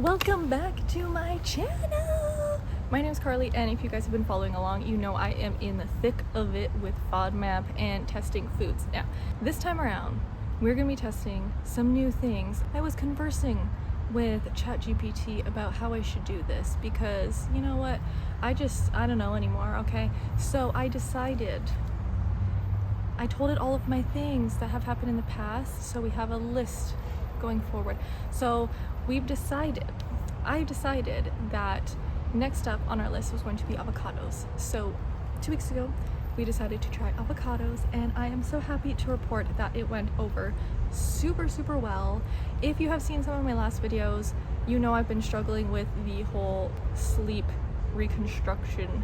Welcome back to my channel. My name is Carly, and if you guys have been following along, you know I am in the thick of it with FODMAP and testing foods. Now, this time around, we're gonna be testing some new things. I was conversing with ChatGPT about how I should do this because, you know what, I don't know anymore, okay? So I decided, I told it all of my things that have happened in the past, so we have a list going forward. So I decided that next up on our list was going to be avocados. So 2 weeks ago, we decided to try avocados, and I am so happy to report that it went over super well. If you have seen some of my last videos, you know I've been struggling with the whole sleep reconstruction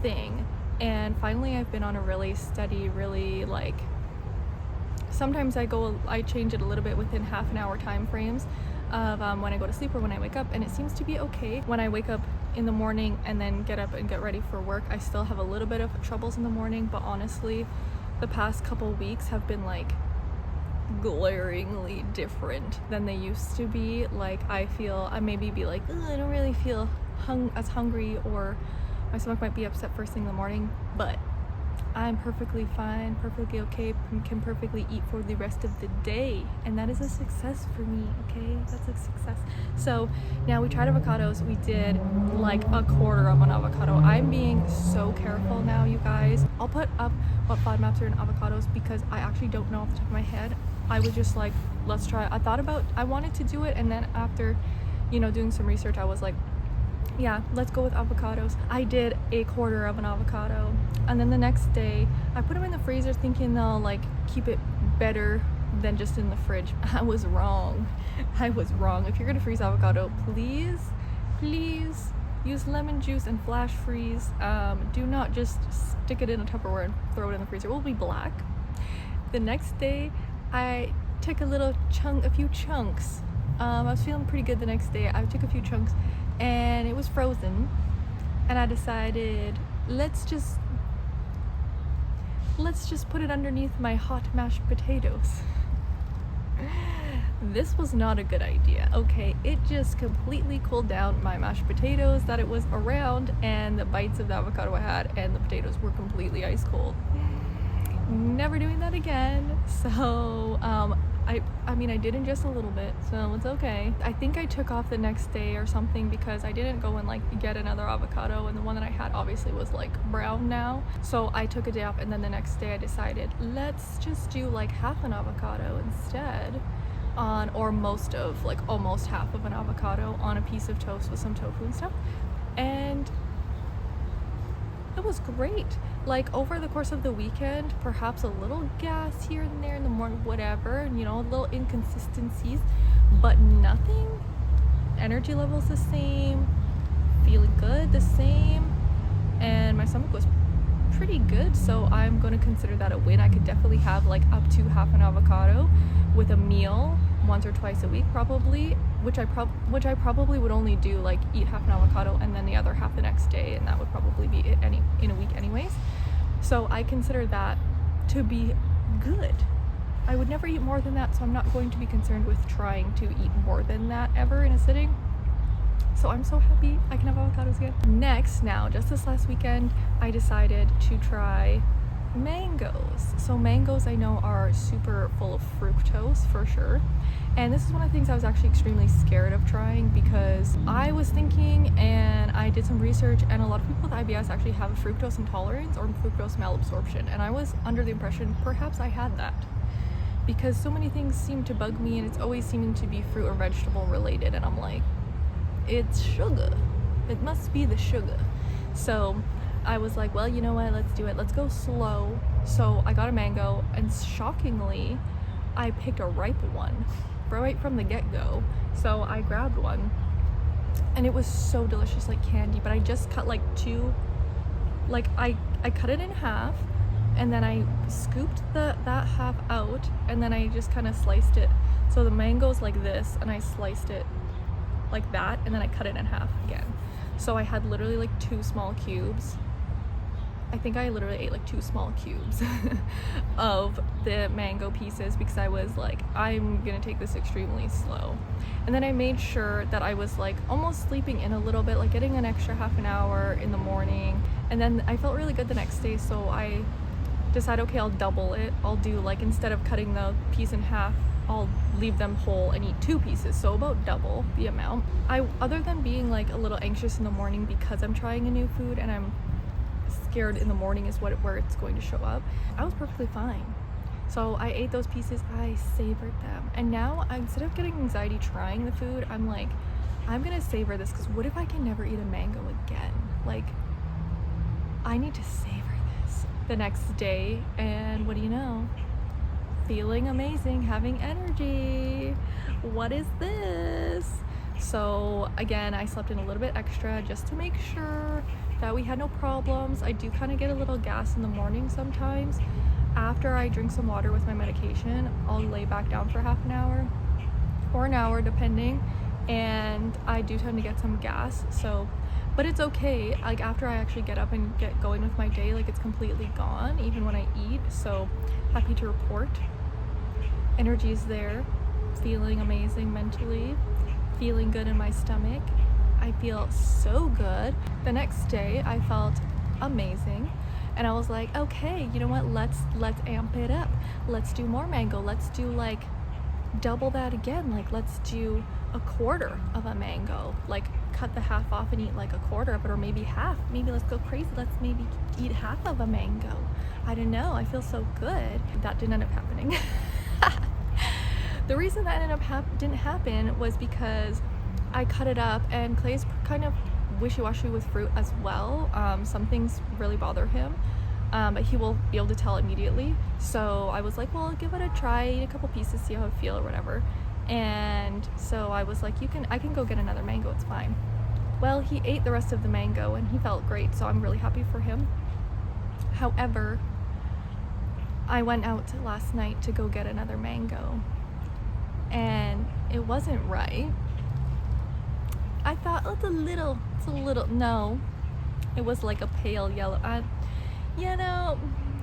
thing, and finally I've been on a really steady, sometimes I change it a little bit within half an hour time frames of when I go to sleep or when I wake up, and it seems to be okay. When I wake up in the morning and then get up and get ready for work, I still have a little bit of troubles in the morning, but honestly the past couple weeks have been like glaringly different than they used to be. Like I maybe be like, I don't really feel as hungry, or my stomach might be upset first thing in the morning, but I'm perfectly fine, perfectly okay, can perfectly eat for the rest of the day, and that is a success for me, okay? That's a success. So now we tried avocados. We did like a quarter of an avocado. I'm being so careful now, you guys. I'll put up what FODMAPs are in avocados because I actually don't know off the top of my head. I was just like, let's try. I wanted to do it, and then after, doing some research, I was like, yeah, let's go with avocados. I did a quarter of an avocado, and then the next day I put them in the freezer thinking they'll like keep it better than just in the fridge. I was wrong. If you're gonna freeze avocado, please use lemon juice and flash freeze. Do not just stick it in a Tupperware and throw it in the freezer. It will be black. The next day I took a few chunks. I was feeling pretty good the next day. I took a few chunks and it was frozen, and I decided let's just put it underneath my hot mashed potatoes. This was not a good idea, okay? It just completely cooled down my mashed potatoes that it was around, and the bites of the avocado I had and the potatoes were completely ice cold. Never doing that again. So I did ingest a little bit, so it's okay. I think I took off the next day or something because I didn't go and like get another avocado, and the one that I had obviously was like brown now. So I took a day off, and then the next day I decided let's just do like half an avocado instead, or almost half of an avocado on a piece of toast with some tofu and stuff. And it was great. Like over the course of the weekend, perhaps a little gas here and there in the morning, whatever, little inconsistencies, but nothing. Energy levels the same, feeling good the same, and my stomach was pretty good, so I'm going to consider that a win. I could definitely have like up to half an avocado with a meal once or twice a week probably, which I probably would only do like eat half an avocado and then the other half the next day, and that would probably be it in a week anyways. So I consider that to be good. I would never eat more than that, so I'm not going to be concerned with trying to eat more than that ever in a sitting. So I'm so happy I can have avocados again. Next, now, just this last weekend, I decided to try mangoes. So mangoes I know are super full of fructose for sure, and this is one of the things I was actually extremely scared of trying because I was thinking, and I did some research, and a lot of people with IBS actually have a fructose intolerance or fructose malabsorption, and I was under the impression perhaps I had that because so many things seem to bug me, and it's always seeming to be fruit or vegetable related, and I'm like, it's sugar, it must be the sugar. So I was like, well, you know what, let's do it, let's go slow. So I got a mango, and shockingly I picked a ripe one right from the get-go. So I grabbed one, and it was so delicious, like candy, but I just cut like two, like I cut it in half, and then I scooped that half out, and then I just kind of sliced it. So the mango's like this, and I sliced it like that, and then I cut it in half again. So I had literally like 2 small cubes I think I literally ate like 2 small cubes of the mango pieces because I was like, I'm gonna take this extremely slow. And then I made sure that I was like almost sleeping in a little bit, like getting an extra half an hour in the morning. And then I felt really good the next day, so I decided, okay, I'll double it. I'll do like, instead of cutting the piece in half, I'll leave them whole and eat 2 pieces, so about double the amount. Other than being like a little anxious in the morning because I'm trying a new food and I'm scared in the morning is where it's going to show up, I was perfectly fine. So I ate those pieces, I savored them, and now instead of getting anxiety trying the food, I'm like, I'm gonna savor this, because what if I can never eat a mango again? Like, I need to savor this. The next day, and what do you know? Feeling amazing, having energy. What is this? So again, I slept in a little bit extra just to make sure that we had no problems. I do kind of get a little gas in the morning sometimes. After I drink some water with my medication, I'll lay back down for half an hour or an hour depending, and I do tend to get some gas. So, but it's okay. Like after I actually get up and get going with my day, like it's completely gone even when I eat. So happy to report energy is there, feeling amazing mentally, feeling good in my stomach. I feel so good. The next day I felt amazing, and I was like, okay, you know what, let's amp it up. Let's do more mango. Let's do like double that again. Like let's do a quarter of a mango, like cut the half off and eat like a quarter of it, or maybe half. Maybe let's go crazy, let's maybe eat half of a mango. I don't know, I feel so good. That didn't end up happening. The reason that didn't happen was because I cut it up, and Clay's kind of wishy-washy with fruit as well. Some things really bother him, but he will be able to tell immediately. So I was like, well, give it a try, eat a couple pieces, see how I feel or whatever. And so I was like, I can go get another mango, it's fine. Well, he ate the rest of the mango and he felt great, so I'm really happy for him. However, I went out last night to go get another mango, and it wasn't right. I thought, oh, it's a little, no, it was like a pale yellow. You know,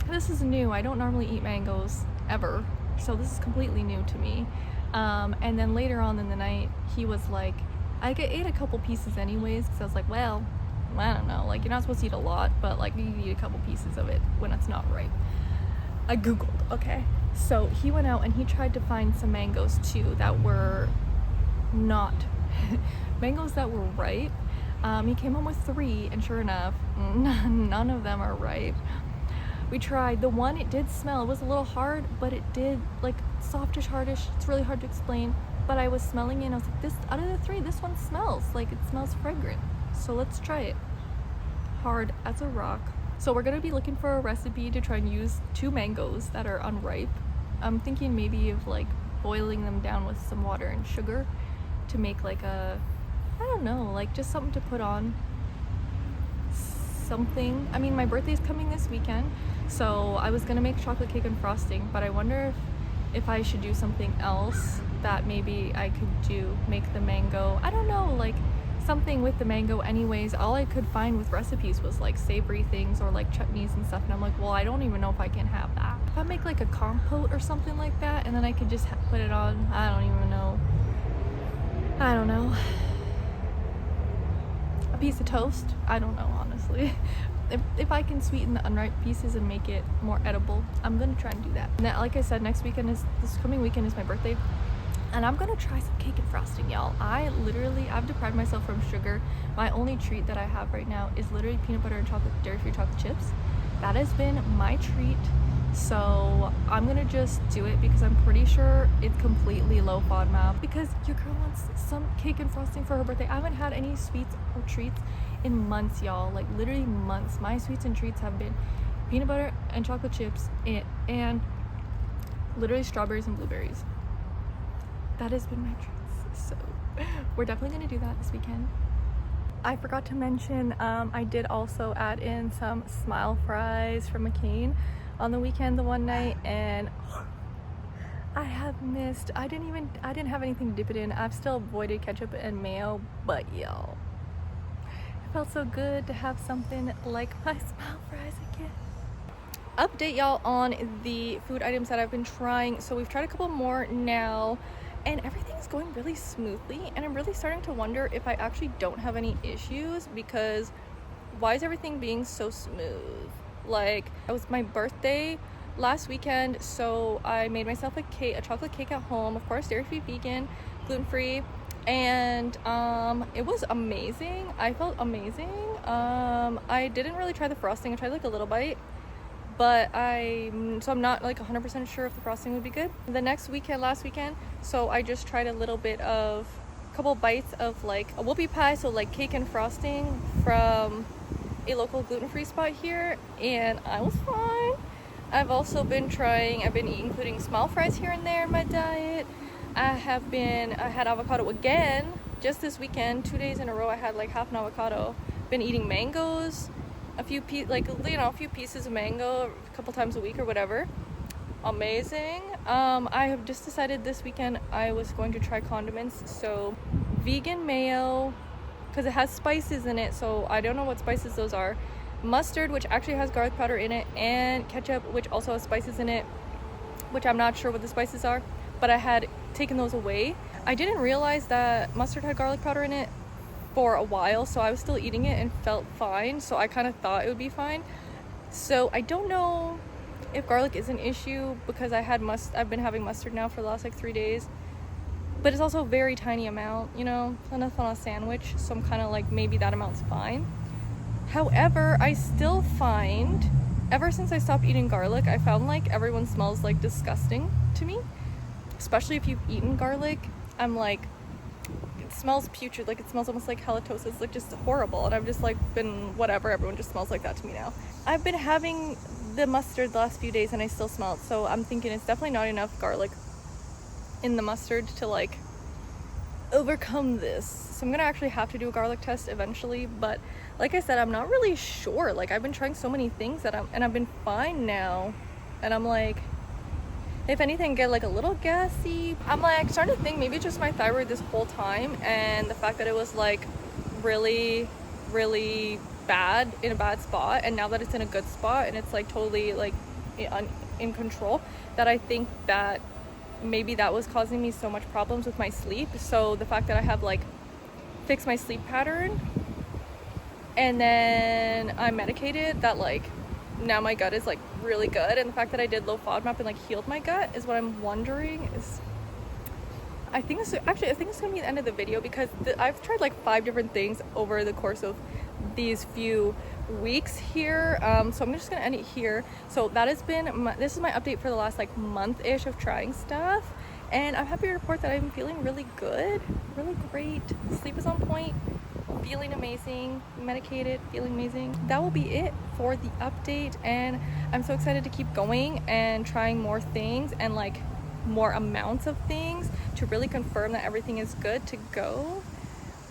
this is new. I don't normally eat mangoes ever, so this is completely new to me. And then later on in the night, he was like, I ate a couple pieces anyways, because I was like, well, I don't know, like you're not supposed to eat a lot, but like you eat a couple pieces of it when it's not ripe. I googled, okay, so he went out and he tried to find some mangoes too that were not mangoes that were ripe. He came home with 3, and sure enough, none of them are ripe. We tried the one, it did smell, it was a little hard, but it did, like softish, hardish, it's really hard to explain, but I was smelling it and I was like, this, out of the 3, this one smells like, it smells fragrant, so let's try it. Hard as a rock. So we're gonna be looking for a recipe to try and use 2 mangoes that are unripe. I'm thinking maybe of like boiling them down with some water and sugar to make like a, I don't know, like just something to put on something. I mean, my birthday's coming this weekend, so I was gonna make chocolate cake and frosting, but I wonder if I should do something else that maybe I could do, make the mango, I don't know, like something with the mango anyways. All I could find with recipes was like savory things or like chutneys and stuff, and I'm like, well, I don't even know if I can have that. If I make like a compote or something like that, and then I could just put it on, I don't even know. I don't know. A piece of toast? I don't know, honestly. If I can sweeten the unripe pieces and make it more edible, I'm gonna try and do that. And like I said, this coming weekend is my birthday, and I'm gonna try some cake and frosting, y'all. I've deprived myself from sugar. My only treat that I have right now is literally peanut butter and dairy-free chocolate chips. That has been my treat. So I'm gonna just do it because I'm pretty sure it's completely low FODMAP, because your girl wants some cake and frosting for her birthday. I haven't had any sweets or treats in months, y'all, like literally months. My sweets and treats have been peanut butter and chocolate chips and literally strawberries and blueberries. That has been my treats. So we're definitely gonna do that this weekend. I forgot to mention, I did also add in some smile fries from McCain on the weekend the one night, and I have missed, I didn't have anything to dip it in. I've still avoided ketchup and mayo, but y'all, if Felt so good to have something like my smile fries again. Update y'all on the food items that I've been trying. So we've tried a couple more now and everything's going really smoothly, and I'm really starting to wonder if I actually don't have any issues, because why is everything being so smooth? Like, it was my birthday last weekend, so I made myself a chocolate cake at home, of course dairy-free, vegan, gluten-free, and it was amazing. I felt amazing. I didn't really try the frosting. I tried like a little bite, but I'm not like 100% sure if the frosting would be good. Last weekend, so I just tried a couple bites of like a whoopie pie, so like cake and frosting from a local gluten-free spot here, and I was fine. I've been including small fries here and there in my diet. I had avocado again just this weekend, 2 days in a row. I had like half an avocado. Been eating mangoes, a few pieces of mango a couple times a week or whatever. Amazing. I have just decided this weekend I was going to try condiments, so vegan mayo, because it has spices in it, so I don't know what spices those are. Mustard, which actually has garlic powder in it, and ketchup, which also has spices in it, which I'm not sure what the spices are, but I had taken those away. I didn't realize that mustard had garlic powder in it for a while, so I was still eating it and felt fine, so I kind of thought it would be fine. So I don't know if garlic is an issue, because I've been having mustard now for the last like 3 days, but it's also a very tiny amount, you know, enough on a sandwich, so I'm kind of like, maybe that amount's fine. However, I still find, ever since I stopped eating garlic, I found like everyone smells like disgusting to me, especially if you've eaten garlic. I'm like, it smells putrid, like it smells almost like halitosis, like just horrible, and I've just like been whatever, everyone just smells like that to me now. I've been having the mustard the last few days and I still smell it, so I'm thinking it's definitely not enough garlic in the mustard to like overcome this. So I'm gonna actually have to do a garlic test eventually, but like I said, I'm not really sure. Like, I've been trying so many things I've been fine now, and I'm like, if anything, get like a little gassy. I'm like starting to think maybe it's just my thyroid this whole time, and the fact that it was like really bad, in a bad spot, and now that it's in a good spot and it's like totally like in control, that I think that maybe that was causing me so much problems with my sleep. So the fact that I have like fixed my sleep pattern, and then I'm medicated, that like now my gut is like really good, and the fact that I did low FODMAP and like healed my gut is what I'm wondering is, I think this is gonna be the end of the video, because I've tried like 5 different things over the course of these few weeks here, so I'm just gonna end it here. So that has been this is my update for the last like month-ish of trying stuff, and I'm happy to report that I'm feeling really good, really great. Sleep is on point, feeling amazing, medicated, feeling amazing. That will be it for the update, and I'm so excited to keep going and trying more things and like more amounts of things to really confirm that everything is good to go.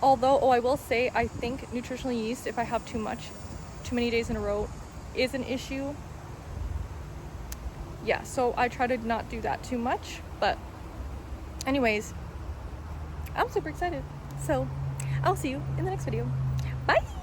Although, I will say, I think nutritional yeast, if I have too many days in a row, is an issue. Yeah, so I try to not do that too much, but anyways, I'm super excited. So I'll see you in the next video. Bye!